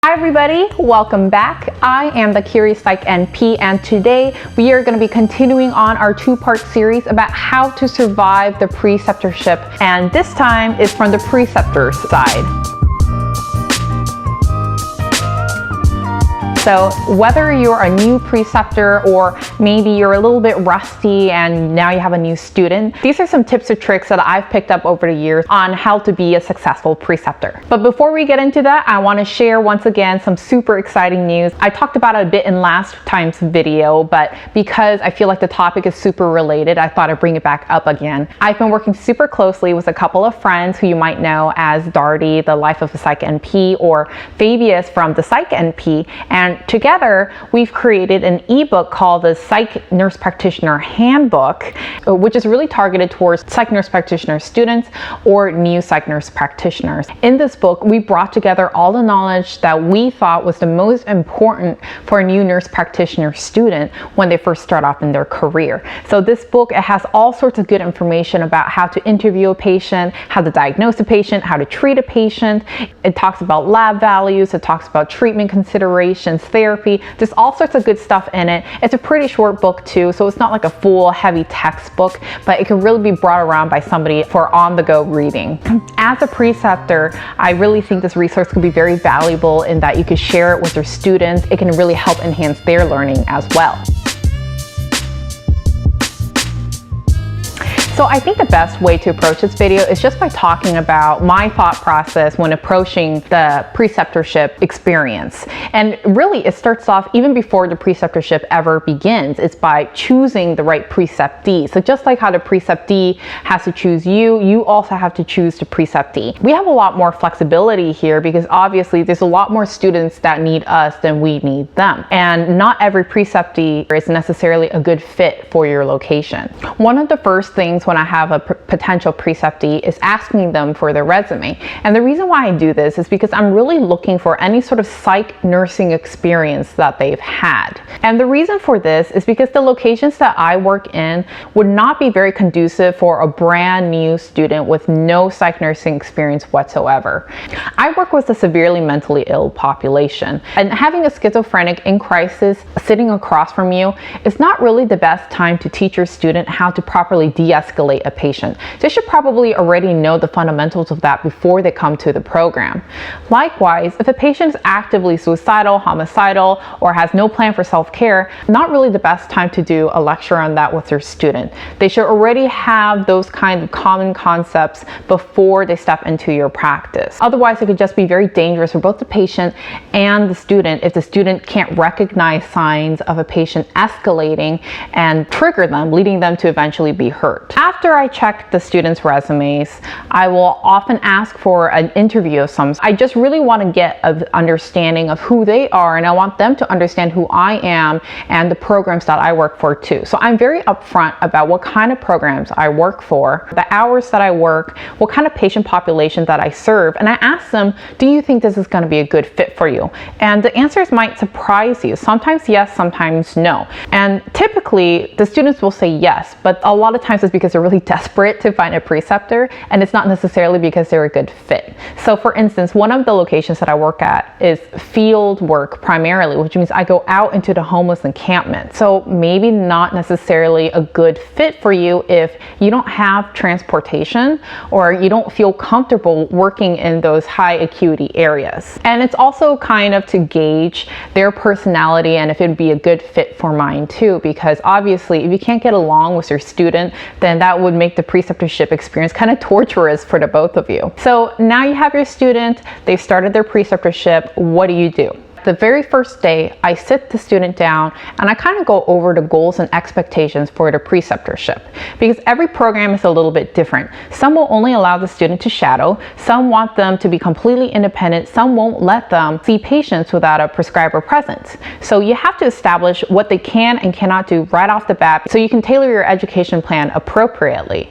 Hi everybody, welcome back. I am the curious Psych NP, and today we are going to be continuing on our two-part series about how to survive the preceptorship, and this time is from the preceptor side. So whether you're a new preceptor or maybe you're a little bit rusty and now you have a new student, these are some tips or tricks that I've picked up over the years on how to be a successful preceptor. But before we get into that, I want to share once again some super exciting news. I talked about it a bit in last time's video, but because I feel like the topic is super related, I thought I'd bring it back up again. I've been working super closely with a couple of friends who you might know as Darty, the Life of a Psych NP, or Fabius from the Psych NP, and together we've created an ebook called the Psych Nurse Practitioner Handbook, which is really targeted towards psych nurse practitioner students or new psych nurse practitioners. In this book, we brought together all the knowledge that we thought was the most important for a new nurse practitioner student when they first start off in their career. So this book, it has all sorts of good information about how to interview a patient, how to diagnose a patient, how to treat a patient. It talks about lab values, it talks about treatment considerations, therapy. There's all sorts of good stuff in it. It's a pretty short book too, so it's not like a full heavy textbook, but it can really be brought around by somebody for on-the-go reading. As a preceptor, I really think this resource could be very valuable in that you could share it with your students. It can really help enhance their learning as well. So I think the best way to approach this video is just by talking about my thought process when approaching the preceptorship experience. And really it starts off even before the preceptorship ever begins. It's by choosing the right preceptee. So just like how the preceptee has to choose you, you also have to choose the preceptee. We have a lot more flexibility here because obviously there's a lot more students that need us than we need them. And not every preceptee is necessarily a good fit for your location. One of the first things when I have a potential preceptee is asking them for their resume. And the reason why I do this is because I'm really looking for any sort of psych nursing experience that they've had. And the reason for this is because the locations that I work in would not be very conducive for a brand new student with no psych nursing experience whatsoever. I work with a severely mentally ill population, and having a schizophrenic in crisis sitting across from you is not really the best time to teach your student how to properly de-escalate a patient. They should probably already know the fundamentals of that before they come to the program. Likewise, if a patient is actively suicidal, homicidal, or has no plan for self-care, not really the best time to do a lecture on that with your student. They should already have those kinds of common concepts before they step into your practice. Otherwise, it could just be very dangerous for both the patient and the student if the student can't recognize signs of a patient escalating and trigger them, leading them to eventually be hurt. After I check the students' resumes, I will often ask for an interview of some. I just really want to get an understanding of who they are, and I want them to understand who I am and the programs that I work for too. So I'm very upfront about what kind of programs I work for, the hours that I work, what kind of patient population that I serve, and I ask them, do you think this is going to be a good fit for you? And the answers might surprise you. Sometimes yes, sometimes no. And typically the students will say yes, but a lot of times it's because they're really desperate to find a preceptor, and it's not necessarily because they're a good fit. So for instance, one of the locations that I work at is field work primarily, which means I go out into the homeless encampment. So maybe not necessarily a good fit for you if you don't have transportation or you don't feel comfortable working in those high acuity areas. And it's also kind of to gauge their personality and if it'd be a good fit for mine too, because obviously if you can't get along with your student, then that would make the preceptorship experience kind of torturous for the both of you. So now you have your student, they've started their preceptorship. What do you do? The very first day, I sit the student down and I kind of go over the goals and expectations for the preceptorship, because every program is a little bit different. Some will only allow the student to shadow, some want them to be completely independent, some won't let them see patients without a prescriber present. So you have to establish what they can and cannot do right off the bat so you can tailor your education plan appropriately.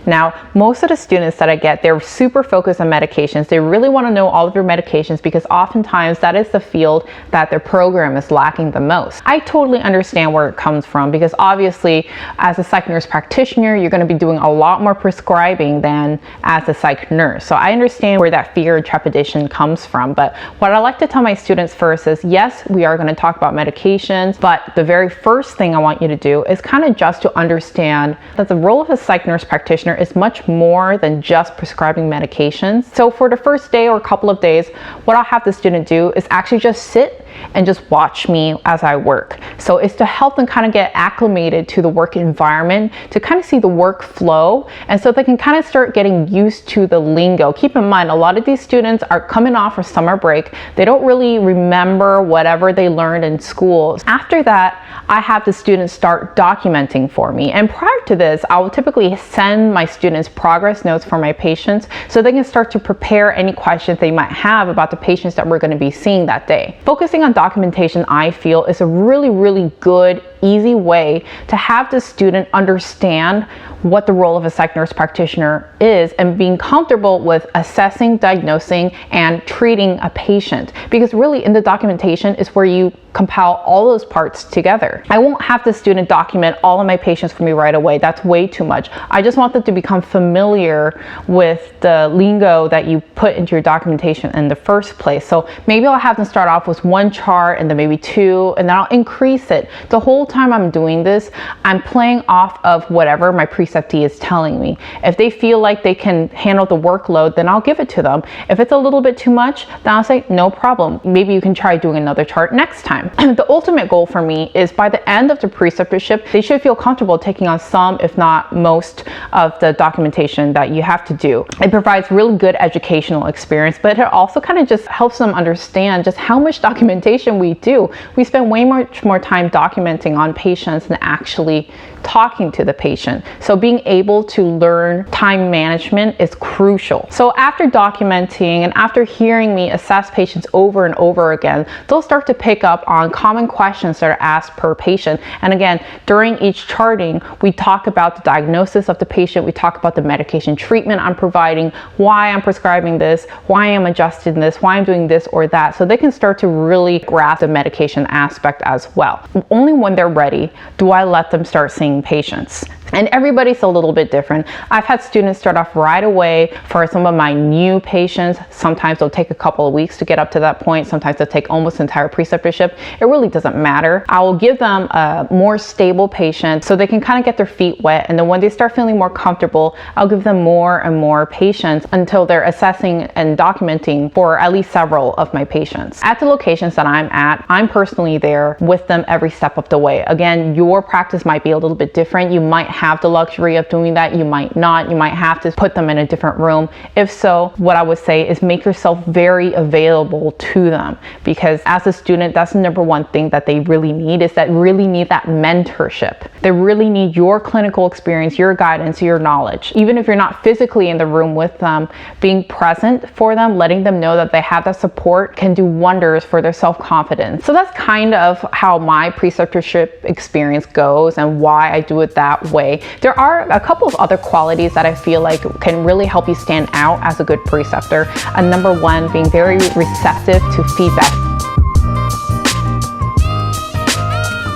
Now, most of the students that I get, they're super focused on medications. They really want to know all of their medications because oftentimes that is the field that their program is lacking the most. I totally understand where it comes from because obviously as a psych nurse practitioner, you're going to be doing a lot more prescribing than as a psych nurse. So I understand where that fear and trepidation comes from. But what I like to tell my students first is, yes, we are going to talk about medications, but the very first thing I want you to do is kind of just to understand that the role of a psych nurse practitioner is much more than just prescribing medications. So for the first day or a couple of days, what I'll have the student do is actually just sit and just watch me as I work. So it's to help them kind of get acclimated to the work environment, to kind of see the workflow, and so they can kind of start getting used to the lingo. Keep in mind, a lot of these students are coming off of summer break. They don't really remember whatever they learned in school. After that, I have the students start documenting for me. And prior to this, I will typically send my students progress notes for my patients so they can start to prepare any questions they might have about the patients that we're going to be seeing that day. Focusing on documentation, I feel, is a really good, easy way to have the student understand what the role of a psych nurse practitioner is and being comfortable with assessing, diagnosing, and treating a patient. Because really in the documentation is where you compile all those parts together. I won't have the student document all of my patients for me right away. That's way too much. I just want them to become familiar with the lingo that you put into your documentation in the first place. So maybe I'll have them start off with one chart and then maybe two, and then I'll increase it. The whole time I'm doing this, I'm playing off of whatever my preceptee is telling me. If they feel like they can handle the workload, then I'll give it to them. If it's a little bit too much, then I'll say, no problem. Maybe you can try doing another chart next time. The ultimate goal for me is by the end of the preceptorship, they should feel comfortable taking on some, if not most, of the documentation that you have to do. It provides really good educational experience, but it also kind of just helps them understand just how much documentation we do. We spend way much more time documenting on patients than actually talking to the patient. So being able to learn time management is crucial. So after documenting and after hearing me assess patients over and over again, they'll start to pick up on common questions that are asked per patient. And again, during each charting, we talk about the diagnosis of the patient, we talk about the medication treatment I'm providing, why I'm prescribing this, why I'm adjusting this, why I'm doing this or that, so they can start to really grasp the medication aspect as well. Only when they're ready do I let them start seeing patients. And everybody's a little bit different. I've had students start off right away. For some of my new patients, sometimes it'll take a couple of weeks to get up to that point. Sometimes it'll take almost entire preceptorship. It really doesn't matter. I will give them a more stable patient so they can kind of get their feet wet. And then when they start feeling more comfortable, I'll give them more and more patients until they're assessing and documenting for at least several of my patients. At the locations that I'm at, I'm personally there with them every step of the way. Again, your practice might be a little bit different. You might have the luxury of doing that. You might not. You might have to put them in a different room. If so, what I would say is make yourself very available to them, because as a student, that's the number one thing that they really need, is that really need that mentorship. They really need your clinical experience, your guidance, your knowledge. Even if you're not physically in the room with them, being present for them, letting them know that they have that support can do wonders for their self-confidence. So that's kind of how my preceptorship experience goes and why I do it that way. There are a couple of other qualities that I feel like can really help you stand out as a good preceptor. And number one, being very receptive to feedback.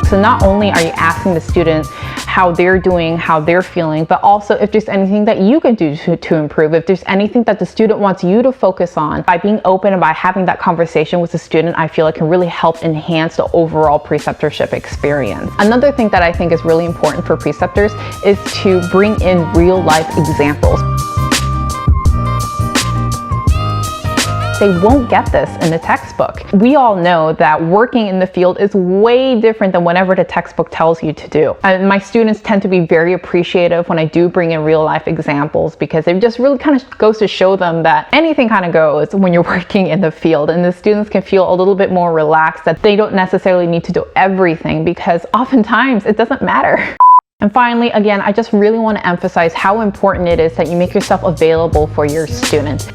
So not only are you asking the student how they're doing, how they're feeling, but also if there's anything that you can do to improve, if there's anything that the student wants you to focus on. By being open and by having that conversation with the student, I feel it can really help enhance the overall preceptorship experience. Another thing that I think is really important for preceptors is to bring in real life examples. They won't get this in the textbook. We all know that working in the field is way different than whatever the textbook tells you to do. And my students tend to be very appreciative when I do bring in real life examples, because it just really kind of goes to show them that anything kind of goes when you're working in the field, and the students can feel a little bit more relaxed, that they don't necessarily need to do everything, because oftentimes it doesn't matter. And finally, again, I just really want to emphasize how important it is that you make yourself available for your students.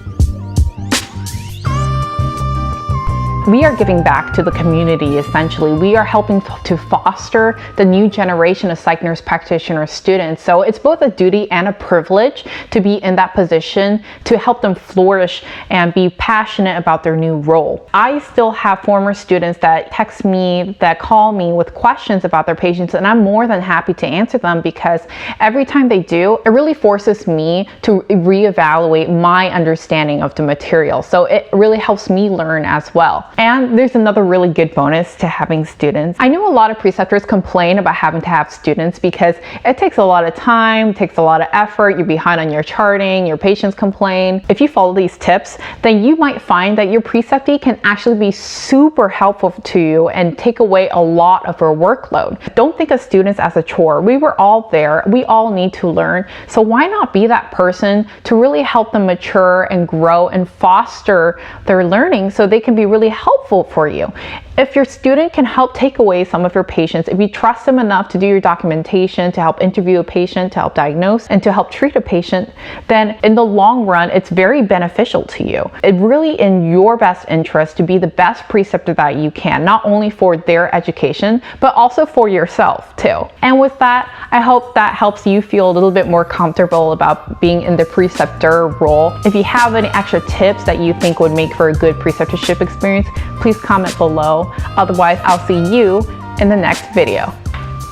we are giving back to the community. Essentially, we are helping to foster the new generation of psych nurse practitioner students. So it's both a duty and a privilege to be in that position to help them flourish and be passionate about their new role. I still have former students that text me, that call me with questions about their patients, and I'm more than happy to answer them, because every time they do, it really forces me to reevaluate my understanding of the material. So it really helps me learn as well. And there's another really good bonus to having students. I know a lot of preceptors complain about having to have students because it takes a lot of time, it takes a lot of effort, you're behind on your charting, your patients complain. If you follow these tips, then you might find that your preceptee can actually be super helpful to you and take away a lot of your workload. Don't think of students as a chore. We were all there. We all need to learn. So why not be that person to really help them mature and grow and foster their learning so they can be really helpful for you. If your student can help take away some of your patients, if you trust them enough to do your documentation, to help interview a patient, to help diagnose, and to help treat a patient, then in the long run, it's very beneficial to you. It's really in your best interest to be the best preceptor that you can, not only for their education, but also for yourself too. And with that, I hope that helps you feel a little bit more comfortable about being in the preceptor role. If you have any extra tips that you think would make for a good preceptorship experience, please comment below. Otherwise, I'll see you in the next video.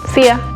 See ya.